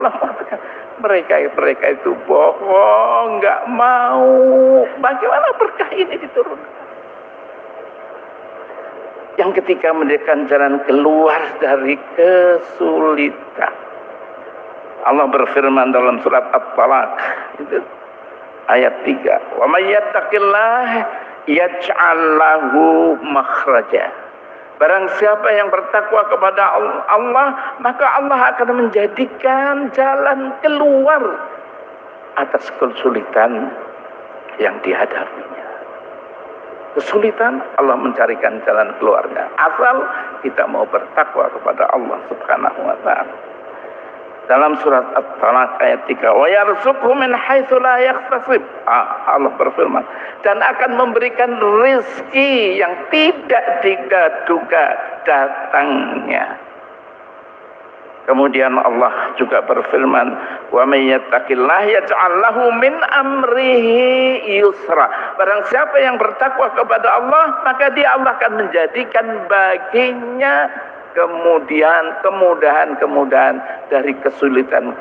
Allah mengatakan mereka itu bohong, nggak mau. Bagaimana berkah ini diturunkan? Yang ketika mendirikan jalan keluar dari kesulitan. Allah berfirman dalam surat At-Talaq itu ayat 3. Wa may yattaqillah yaj'al lahu makhraja. Barang siapa yang bertakwa kepada Allah, maka Allah akan menjadikan jalan keluar atas kesulitan yang dihadapinya. Kesulitan, Allah mencarikan jalan keluarnya. Asal kita mau bertakwa kepada Allah Subhanahu wa ta'ala. Dalam surat At-Talaq ayat 3, wa yarzuqhu min haitsu la yahtasib. Allah berfirman, dan akan memberikan rezeki yang tidak diduga datangnya. Kemudian Allah juga berfirman, wa may yattaqillah yaj'al lahu min amrihi yusra. Barang siapa yang bertakwa kepada Allah, maka dia Allah akan menjadikan baginya kemudahan dari kesulitan